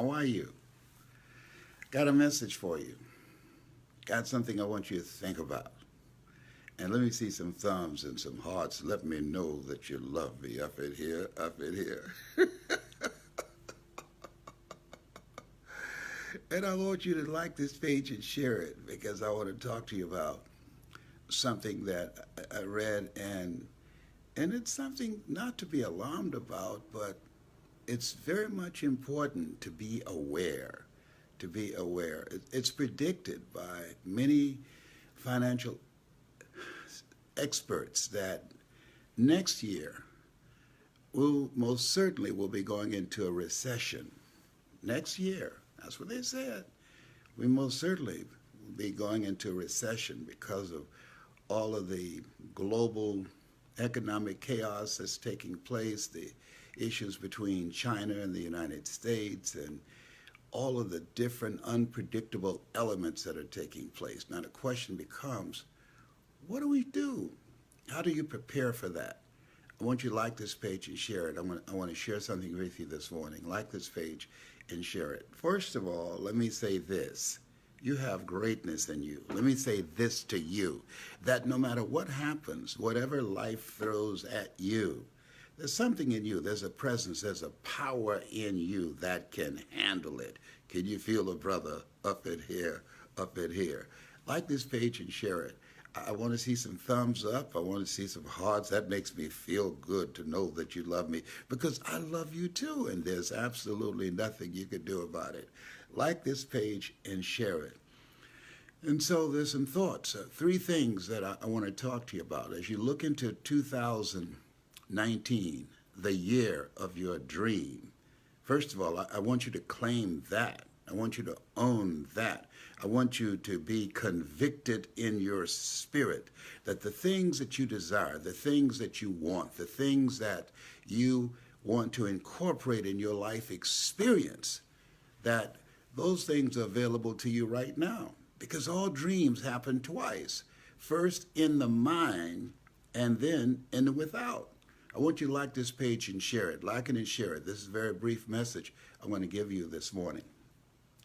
How are you? Got a message for you. Got something I want you to think about. And let me see some thumbs and some hearts. Let me know that you love me up in here, up in here. And I want you to like this page and share it because I want to talk to you about something that I read and it's something not to be alarmed about, but it's very much important to be aware. To be aware. It's predicted by many financial experts that next year we'll most certainly will be going into a recession. Next year, that's what they said. We most certainly will be going into a recession because of all of the global economic chaos that's taking place, the issues between China and the United States, and all of the different unpredictable elements that are taking place. Now the question becomes, what do we do? How do you prepare for that? I want you to like this page and share it. I want to share something with you this morning. Like this page and share it. First of all, let me say this. You have greatness in you. Let me say this to you, that no matter what happens, whatever life throws at you, there's something in you. There's a presence. There's a power in you that can handle it. Can you feel a brother up in here, up in here? Like this page and share it. I want to see some thumbs up. I want to see some hearts. That makes me feel good to know that you love me because I love you too, and there's absolutely nothing you can do about it. Like this page and share it. And so there's some thoughts, three things that I want to talk to you about. As you look into 2019, the year of your dream, first of all, I want you to claim that. I want you to own that. I want you to be convicted in your spirit that the things that you desire, the things that you want, the things that you want to incorporate in your life experience, that those things are available to you right now. Because all dreams happen twice. First in the mind and then in the without. I want you to like this page and share it. Like it and share it. This is a very brief message I'm going to give you this morning.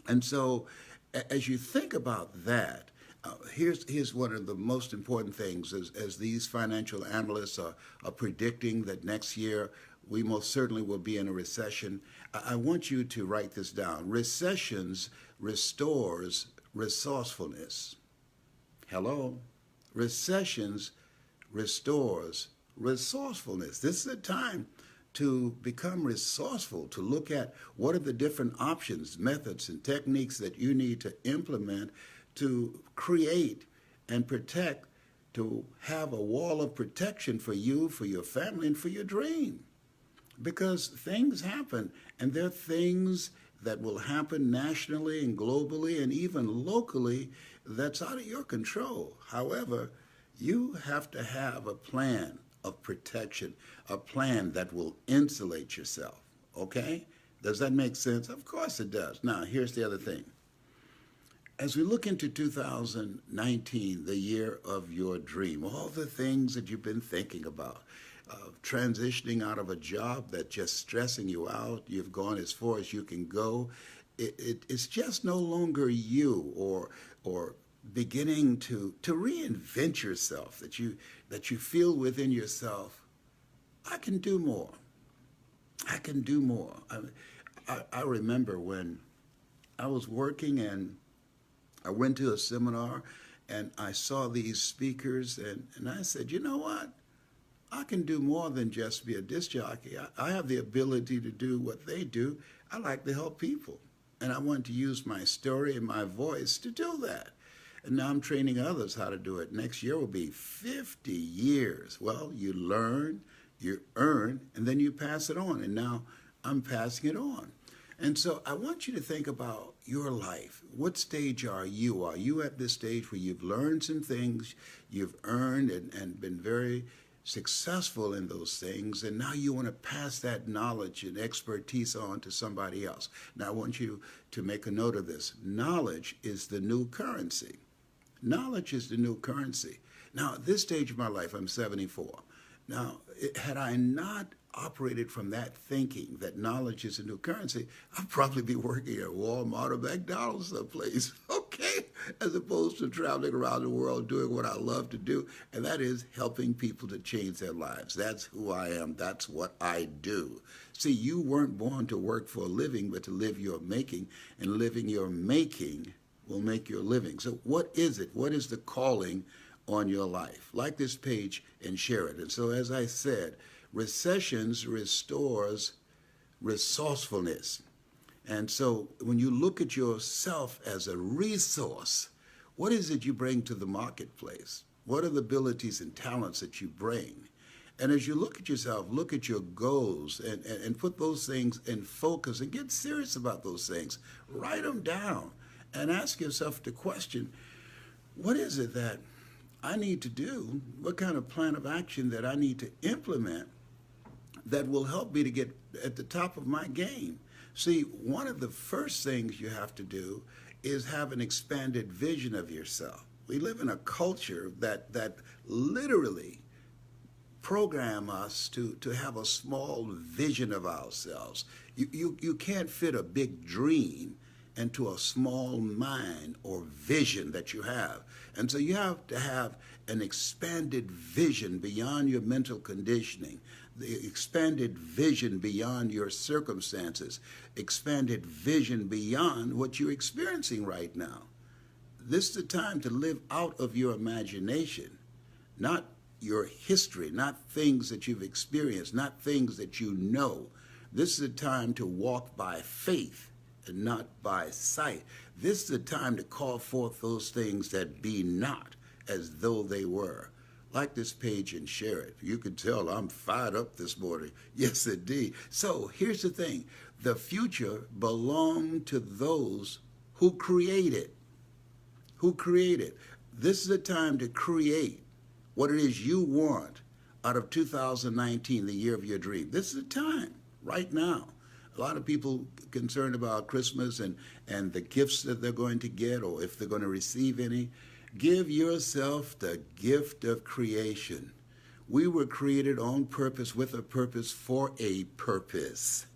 And so as you think about that, here's one of the most important things as these financial analysts are predicting that next year we most certainly will be in a recession. I want you to write this down. Recessions restores resourcefulness. Hello? Recessions restores resourcefulness. This is a time to become resourceful, to look at what are the different options, methods, and techniques that you need to implement to create and protect, to have a wall of protection for you, for your family, and for your dream. Because things happen, and there are things that will happen nationally and globally and even locally that's out of your control. However, you have to have a plan of protection, a plan that will insulate yourself, okay? Does that make sense? Of course it does. Now, here's the other thing. As we look into 2019, the year of your dream, all the things that you've been thinking about, transitioning out of a job that's just stressing you out, you've gone as far as you can go, it's just no longer you, or beginning to reinvent yourself, that you feel within yourself, I can do more. I can do more. I remember when I was working and I went to a seminar and I saw these speakers and I said, you know what? I can do more than just be a disc jockey. I have the ability to do what they do. I like to help people. And I want to use my story and my voice to do that. And now I'm training others how to do it. Next year will be 50 years. Well, you learn, you earn, and then you pass it on. And now I'm passing it on. And so I want you to think about your life. What stage are you? Are you at this stage where you've learned some things, you've earned and been very successful in those things, and now you want to pass that knowledge and expertise on to somebody else? Now I want you to make a note of this. Knowledge is the new currency. Knowledge is the new currency. Now, at this stage of my life, I'm 74. Now, had I not operated from that thinking that knowledge is a new currency, I'd probably be working at Walmart or McDonald's someplace, okay, as opposed to traveling around the world doing what I love to do, and that is helping people to change their lives. That's who I am. That's what I do. See, you weren't born to work for a living, but to live your making, and living your making will make your living. So what is it? What is the calling on your life? Like this page and share it. And so as I said, recessions restores resourcefulness. And so when you look at yourself as a resource, what is it you bring to the marketplace? What are the abilities and talents that you bring? And as you look at yourself, look at your goals and put those things in focus and get serious about those things. Write them down and ask yourself the question, what is it that I need to do? What kind of plan of action that I need to implement that will help me to get at the top of my game? See, one of the first things you have to do is have an expanded vision of yourself. We live in a culture that literally program us to have a small vision of ourselves. You can't fit a big dream into a small mind or vision that you have. And so you have to have an expanded vision beyond your mental conditioning, the expanded vision beyond your circumstances, expanded vision beyond what you're experiencing right now. This is the time to live out of your imagination, not your history, not things that you've experienced, not things that you know. This is the time to walk by faith and not by sight. This is the time to call forth those things that be not as though they were. Like this page and share it. You can tell I'm fired up this morning. Yes, indeed. So here's the thing. The future belongs to those who create it. Who create it. This is the time to create what it is you want out of 2019, the year of your dream. This is the time, right now. A lot of people concerned about Christmas and the gifts that they're going to get or if they're going to receive any. Give yourself the gift of creation. We were created on purpose, with a purpose, for a purpose.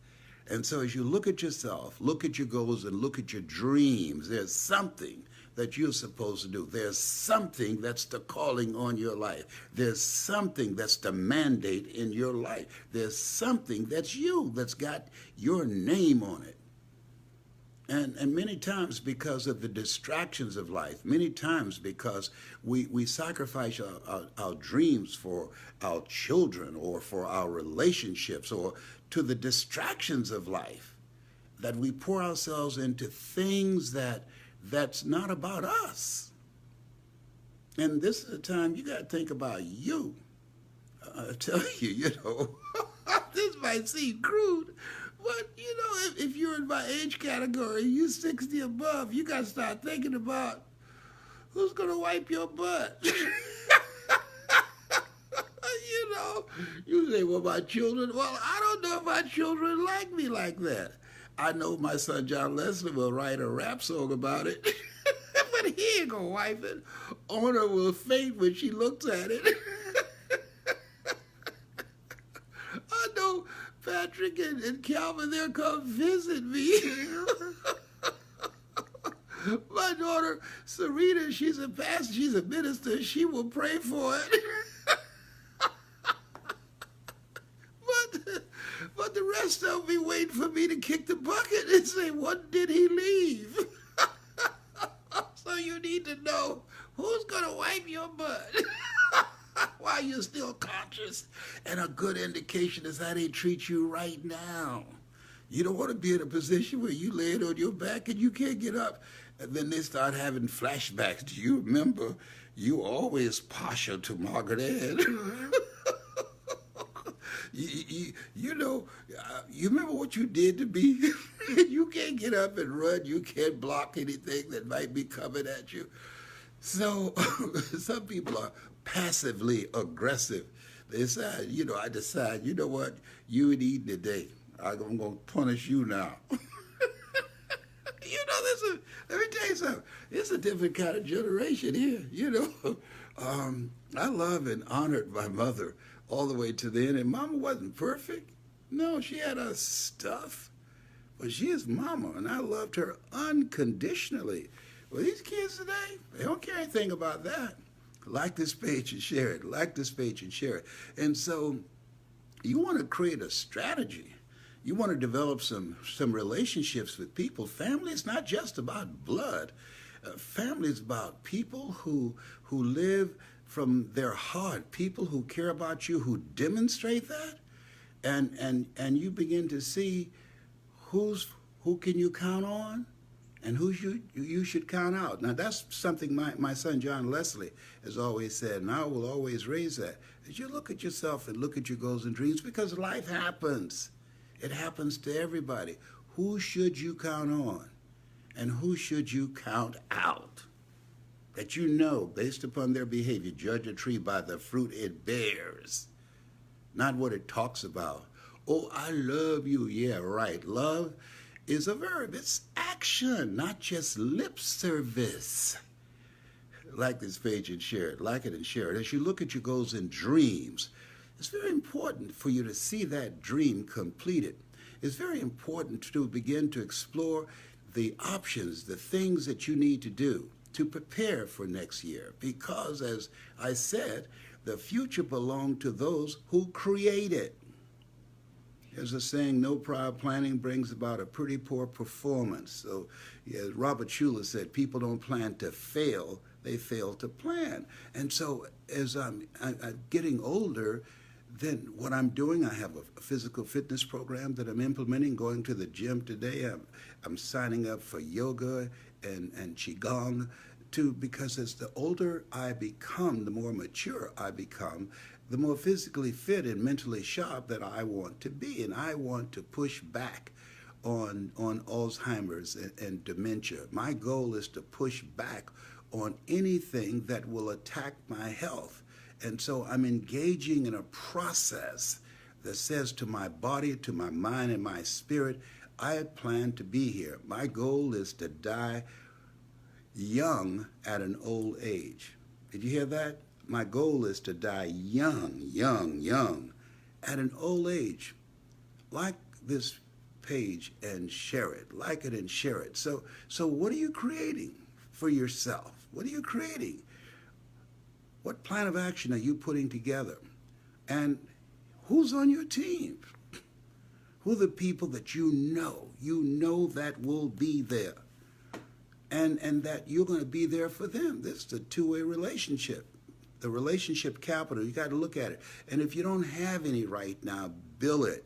And so as you look at yourself, look at your goals, and look at your dreams, there's something that you're supposed to do. There's something that's the calling on your life. There's something that's the mandate in your life. There's something that's you, that's got your name on it. And many times because of the distractions of life, many times because we sacrifice our dreams for our children or for our relationships or to the distractions of life, that we pour ourselves into things that's not about us. And this is the time you got to think about you. I tell you, this might seem crude, but, if you're in my age category, you're 60 above, you got to start thinking about who's going to wipe your butt. You say, well, my children, well, I don't know if my children like me like that. I know my son John Leslie will write a rap song about it, but he ain't going to wipe it. Honor will faint when she looks at it. I know Patrick and Calvin, they'll come visit me. My daughter, Serena, she's a pastor, she's a minister, she will pray for it. But the rest of them be waiting for me to kick the bucket and say, what did he leave? So you need to know who's going to wipe your butt while you're still conscious. And a good indication is how they treat you right now. You don't want to be in a position where you lay it on your back and you can't get up. And then they start having flashbacks. Do you remember you always partial to Margaret Ann? You remember what you did to me? You can't get up and run. You can't block anything that might be coming at you. So some people are passively aggressive. They decide, I decide, you know what? You ain't eating today. I'm going to punish you now. Let me tell you something. It's a different kind of generation here, I love and honored my mother all the way to the end. And Mama wasn't perfect. No, she had her stuff. But she is Mama, and I loved her unconditionally. Well, these kids today, they don't care anything about that. Like this page and share it. Like this page and share it. And so you want to create a strategy. You want to develop some relationships with people. Family is not just about blood. Family is about people who live from their heart, people who care about you, who demonstrate that, and you begin to see who can you count on and who you should count out. Now that's something my son John Leslie has always said, and I will always raise that. As you look at yourself and look at your goals and dreams, because life happens. It happens to everybody. Who should you count on? And who should you count out? That you know, based upon their behavior, judge a tree by the fruit it bears, not what it talks about. Oh, I love you. Yeah, right. Love is a verb. It's action, not just lip service. Like this page and share it. Like it and share it. As you look at your goals and dreams, it's very important for you to see that dream completed. It's very important to begin to explore the options, the things that you need to do to prepare for next year. Because, as I said, the future belongs to those who create it. There's a saying, no prior planning brings about a pretty poor performance. So, yeah, Robert Schuller said, people don't plan to fail, they fail to plan. And so, as I'm getting older, then what I'm doing, I have a physical fitness program that I'm implementing, going to the gym today. I'm signing up for yoga and qigong because as the older I become, the more mature I become, the more physically fit and mentally sharp that I want to be. And I want to push back on Alzheimer's and dementia. My goal is to push back on anything that will attack my health. And so I'm engaging in a process that says to my body, to my mind, and my spirit, I plan to be here. My goal is to die young at an old age. Did you hear that? My goal is to die young at an old age. Like this page and share it. Like it and share it. So what are you creating for yourself? What are you creating? What plan of action are you putting together? And who's on your team? Who are the people that you know that will be there? And that you're going to be there for them. This is a two-way relationship. The relationship capital, you got to look at it. And if you don't have any right now, build it.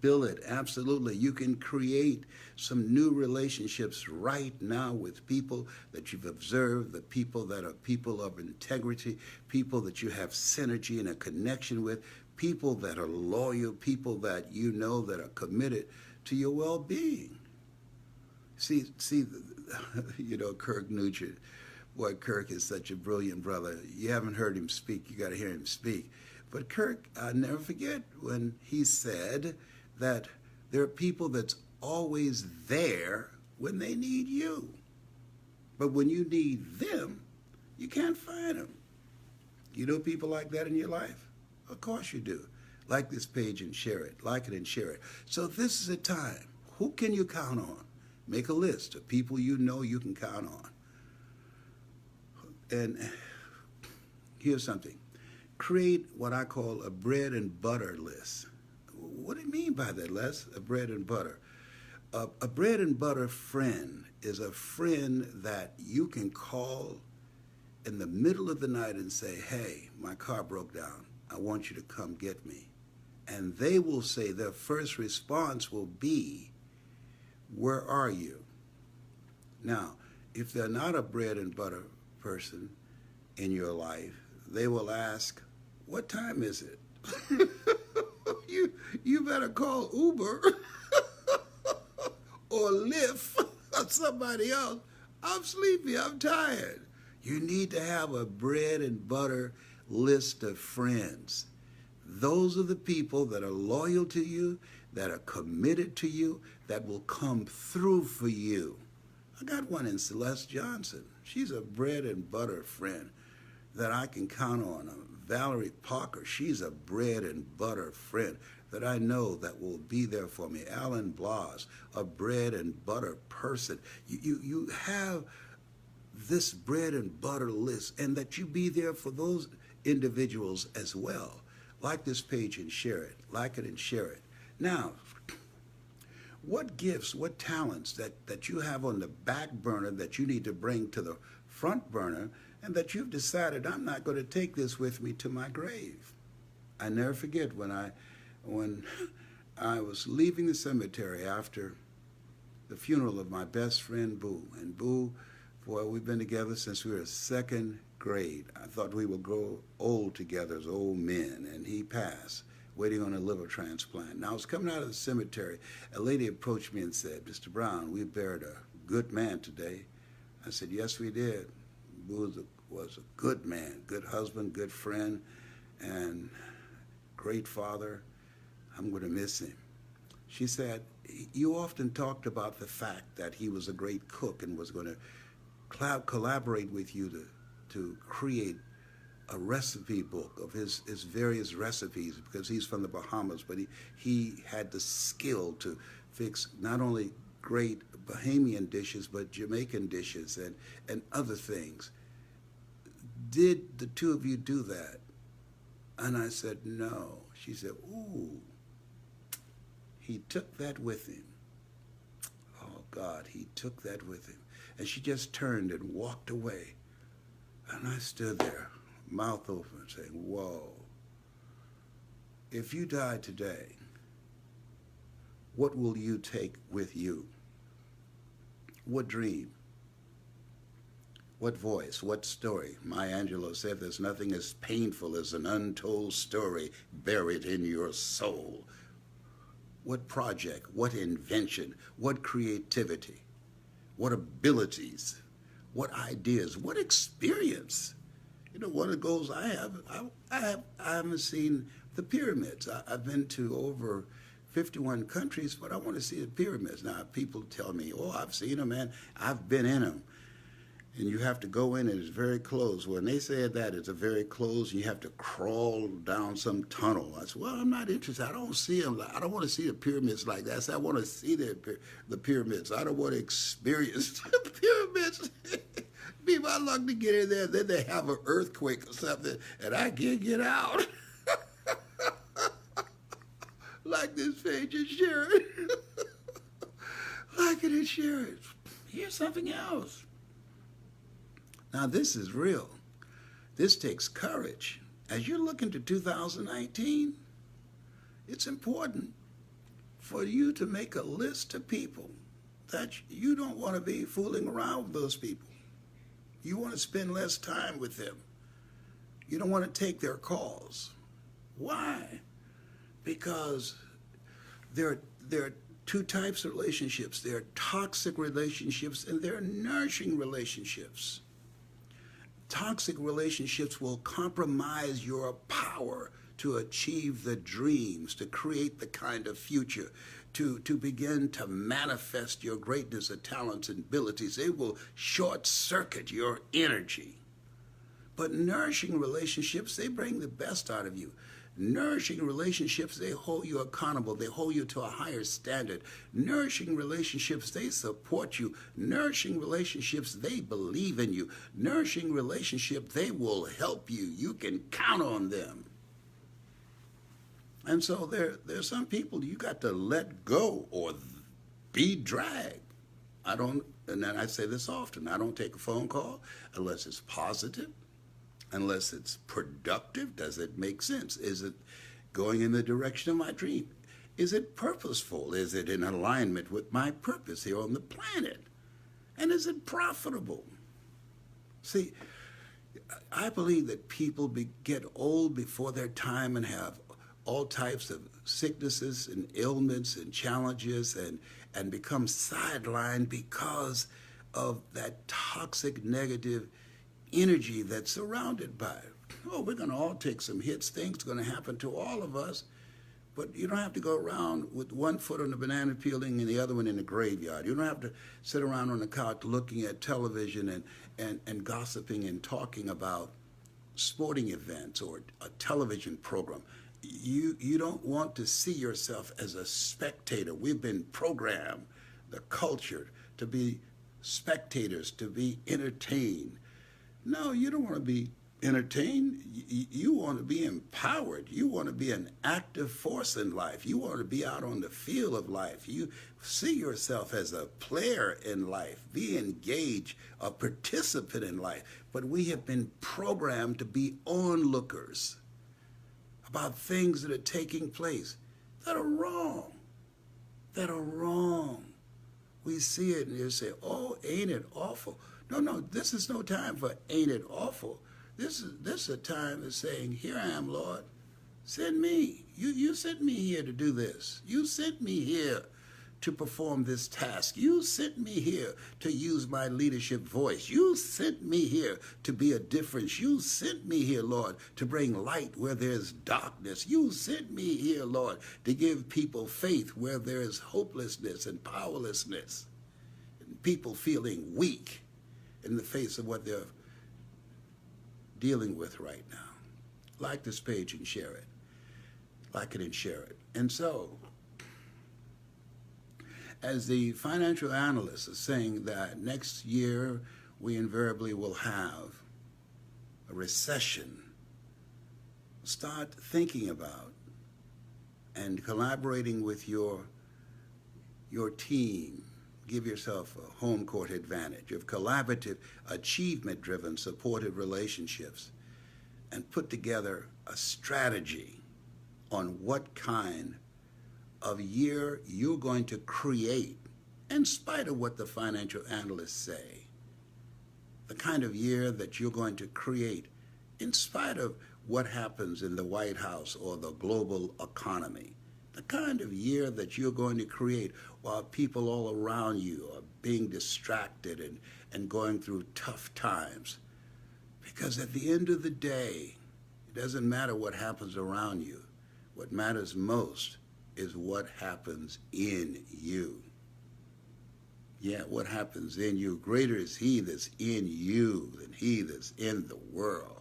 Build it, absolutely. You can create some new relationships right now with people that you've observed, the people that are people of integrity, people that you have synergy and a connection with, people that are loyal, people that you know that are committed to your well-being. See, you know, Kirk Nugent. Boy, Kirk is such a brilliant brother. You haven't heard him speak. You got to hear him speak. But Kirk, I'll never forget when he said that there are people that's always there when they need you. But when you need them, you can't find them. You know people like that in your life? Of course you do. Like this page and share it. Like it and share it. So this is a time. Who can you count on? Make a list of people you know you can count on. And here's something. Create what I call a bread and butter list. What do you mean by that, Les? A bread and butter. A bread and butter friend is a friend that you can call in the middle of the night and say, hey, my car broke down. I want you to come get me. And they will say, their first response will be, where are you? Now, if they're not a bread and butter person in your life, they will ask, what time is it? You better call Uber or Lyft or somebody else. I'm sleepy, I'm tired. You need to have a bread and butter list of friends. Those are the people that are loyal to you, that are committed to you, that will come through for you. I got one in Celeste Johnson. She's a bread and butter friend that I can count on. A Valerie Parker, she's a bread and butter friend that I know that will be there for me. Alan Blas, a bread and butter person. You have this bread and butter list, and that you be there for those individuals as well. Like this page and share it. Like it and share it. Now, what gifts, what talents that you have on the back burner that you need to bring to the front burner, and that you've decided, I'm not going to take this with me to my grave. I never forget when I was leaving the cemetery after the funeral of my best friend Boo. And Boo, boy, we've been together since we were second grade. I thought we would grow old together as old men, and he passed, waiting on a liver transplant. Now, I was coming out of the cemetery. A lady approached me and said, Mr. Brown, we buried a good man today. I said, yes, we did. Boo was a good man, good husband, good friend, and great father. I'm going to miss him. She said, you often talked about the fact that he was a great cook and was going to collaborate with you to create a recipe book of his various recipes, because he's from the Bahamas, but he had the skill to fix not only great Bahamian dishes, but Jamaican dishes and other things. Did the two of you do that? And I said, no. She said, ooh, he took that with him. Oh, God, he took that with him. And she just turned and walked away. And I stood there, mouth open, saying, whoa. If you die today, what will you take with you? What dream? What voice? What story? Maya Angelou said there's nothing as painful as an untold story buried in your soul. What project? What invention? What creativity? What abilities? What ideas? What experience? You know, one of the goals I haven't seen the pyramids. I've been to over 51 countries, but I want to see the pyramids. Now, people tell me, oh, I've seen them, and I've been in them. And you have to go in, and it's very closed. When they said that it's a very closed, you have to crawl down some tunnel. I said, well, I'm not interested. I don't see them. I don't want to see the pyramids like that. I said, I want to see the pyramids. I don't want to experience the pyramids. Be my luck to get in there. Then they have an earthquake or something, and I can't get out. Like this page and share it. Like it and share it. Here's something else. Now, this is real. This takes courage. As you look into 2019, it's important for you to make a list of people that you don't want to be fooling around with those people. You want to spend less time with them. You don't want to take their calls. Why? Because there are two types of relationships. There are toxic relationships and there are nourishing relationships. Toxic relationships will compromise your power to achieve the dreams, to create the kind of future, to begin to manifest your greatness of talents and abilities. They will short circuit your energy. But nourishing relationships, they bring the best out of you. Nourishing relationships, they hold you accountable. They hold you to a higher standard. Nourishing relationships, they support you. Nourishing relationships, they believe in you. Nourishing relationships, they will help you. You can count on them. And so there's some people you got to let go or be dragged. And then I say this often, I don't take a phone call unless it's positive. Unless it's productive. Does it make sense? Is it going in the direction of my dream? Is it purposeful? Is it in alignment with my purpose here on the planet? And is it profitable? See, I believe that people get old before their time and have all types of sicknesses and ailments and challenges and become sidelined because of that toxic negative energy that's surrounded by it. Oh, we're going to all take some hits. Things are going to happen to all of us. But you don't have to go around with one foot on the banana peeling and the other one in the graveyard. You don't have to sit around on the couch looking at television and gossiping and talking about sporting events or a television program, you don't want to see yourself as a spectator. We've been programmed, the culture, to be spectators, to be entertained. No, you don't want to be entertained. You want to be empowered. You want to be an active force in life. You want to be out on the field of life. You see yourself as a player in life. Be engaged, a participant in life. But we have been programmed to be onlookers about things that are taking place that are wrong. That are wrong. We see it and you say, oh, ain't it awful? No, this is no time for ain't it awful. This is a time of saying, here I am, Lord. Send me. You sent me here to do this. You sent me here to perform this task. You sent me here to use my leadership voice. You sent me here to be a difference. You sent me here, Lord, to bring light where there's darkness. You sent me here, Lord, to give people faith where there's hopelessness and powerlessness, and people feeling weak in the face of what they're dealing with right now. Like this page and share it. Like it and share it. And so, as the financial analysts are saying that next year we invariably will have a recession, start thinking about and collaborating with your team. Give yourself a home court advantage of collaborative, achievement-driven, supportive relationships, and put together a strategy on what kind of year you're going to create, in spite of what the financial analysts say, the kind of year that you're going to create, in spite of what happens in the White House or the global economy, the kind of year that you're going to create while people all around you are being distracted and going through tough times. Because at the end of the day, it doesn't matter what happens around you. What matters most is what happens in you. Yeah, what happens in you. Greater is he that's in you than he that's in the world.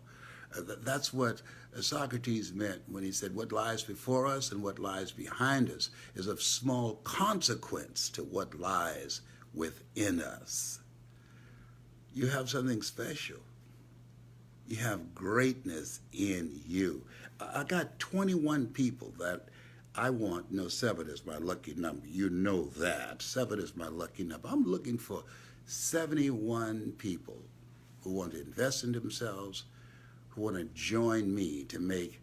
That's what Socrates meant when he said, what lies before us and what lies behind us is of small consequence to what lies within us. You have something special. You have greatness in you. I got 21 people that I want. No, 7 is my lucky number. You know that. 7 is my lucky number. I'm looking for 71 people who want to invest in themselves, who want to join me to make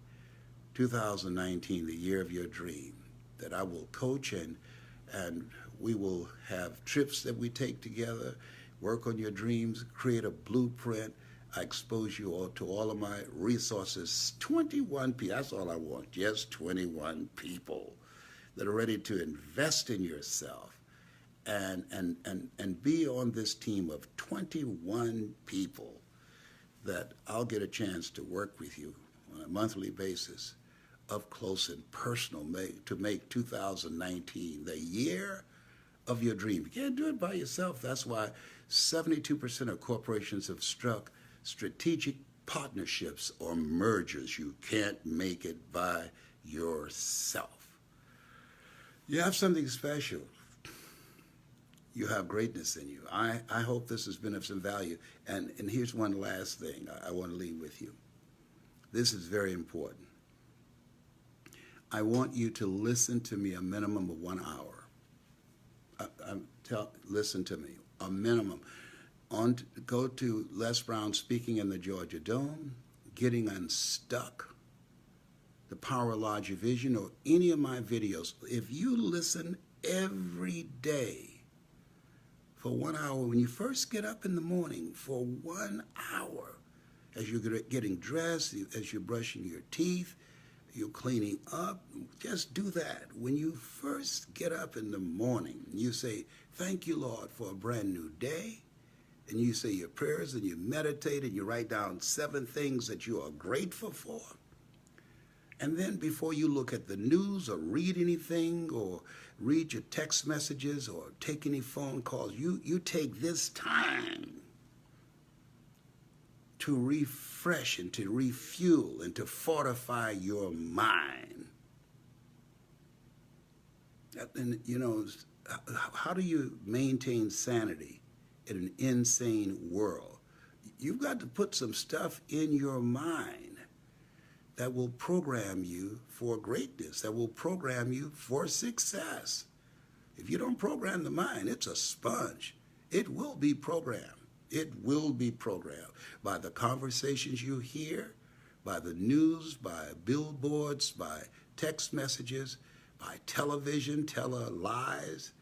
2019 the year of your dream, that I will coach and we will have trips that we take together, work on your dreams, create a blueprint. I expose you all to all of my resources. 21 people, that's all I want, just 21 people that are ready to invest in yourself and be on this team of 21 people that I'll get a chance to work with you on a monthly basis, up close and personal, to make 2019 the year of your dream. You can't do it by yourself. That's why 72% of corporations have struck strategic partnerships or mergers. You can't make it by yourself. You have something special. You have greatness in you. I hope this has been of some value. And here's one last thing I want to leave with you. This is very important. I want you to listen to me a minimum of 1 hour. Listen to me, a minimum. Go to Les Brown Speaking in the Georgia Dome, Getting Unstuck, The Power of Larger Vision, or any of my videos. If you listen every day for 1 hour, when you first get up in the morning, for 1 hour, as you're getting dressed, as you're brushing your teeth, you're cleaning up, just do that. When you first get up in the morning, you say, thank you, Lord, for a brand new day. And you say your prayers and you meditate and you write down 7 things that you are grateful for. And then before you look at the news or read anything or read your text messages or take any phone calls, you take this time to refresh and to refuel and to fortify your mind. And, you know, how do you maintain sanity in an insane world? You've got to put some stuff in your mind that will program you for greatness, that will program you for success. If you don't program the mind, it's a sponge. It will be programmed. It will be programmed by the conversations you hear, by the news, by billboards, by text messages, by television, lies.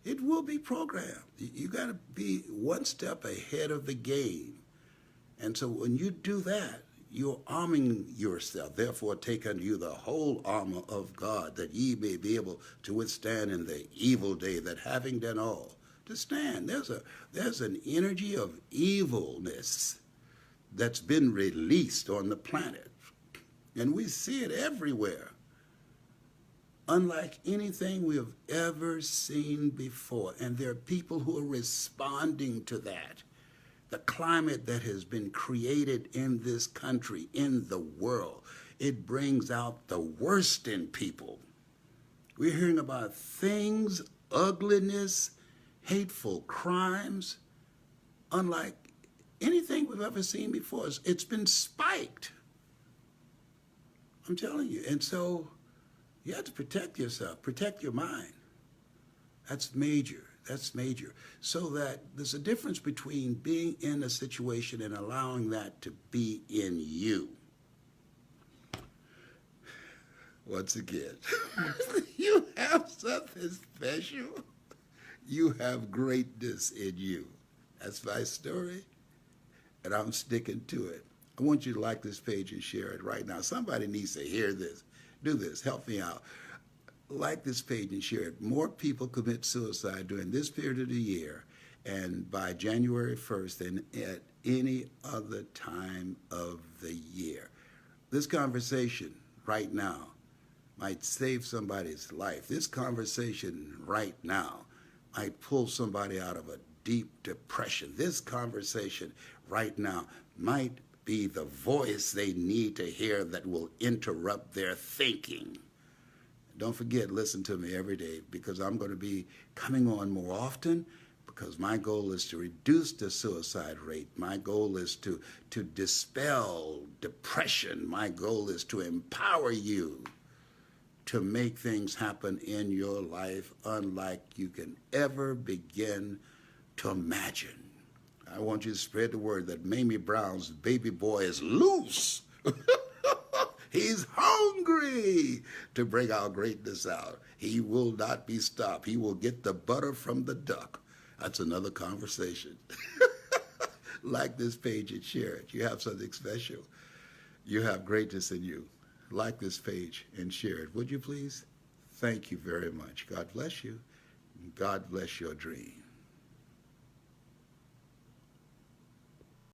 It will be programmed. You got to be one step ahead of the game. And so when you do that, you're arming yourself. Therefore, take unto you the whole armor of God, that ye may be able to withstand in the evil day, that having done all, to stand. There's an energy of evilness that's been released on the planet. And we see it everywhere. Unlike anything we have ever seen before. And there are people who are responding to that. The climate that has been created in this country, in the world, it brings out the worst in people. We're hearing about things, ugliness, hateful crimes, unlike anything we've ever seen before. It's been spiked. I'm telling you. And so you have to protect yourself, protect your mind. That's major. That's major. So that there's a difference between being in a situation and allowing that to be in you. Once again, you have something special. You have greatness in you. That's my story, and I'm sticking to it. I want you to like this page and share it right now. Somebody needs to hear this. Do this. Help me out. Like this page and share it. More people commit suicide during this period of the year and by January 1st than at any other time of the year. This conversation right now might save somebody's life. This conversation right now might pull somebody out of a deep depression. This conversation right now might be the voice they need to hear that will interrupt their thinking. Don't forget, listen to me every day, because I'm going to be coming on more often, because my goal is to reduce the suicide rate. My goal is to dispel depression. My goal is to empower you to make things happen in your life unlike you can ever begin to imagine. I want you to spread the word that Mamie Brown's baby boy is loose. He's hungry to bring our greatness out. He will not be stopped. He will get the butter from the duck. That's another conversation. Like this page and share it. You have something special. You have greatness in you. Like this page and share it. Would you please? Thank you very much. God bless you. God bless your dream.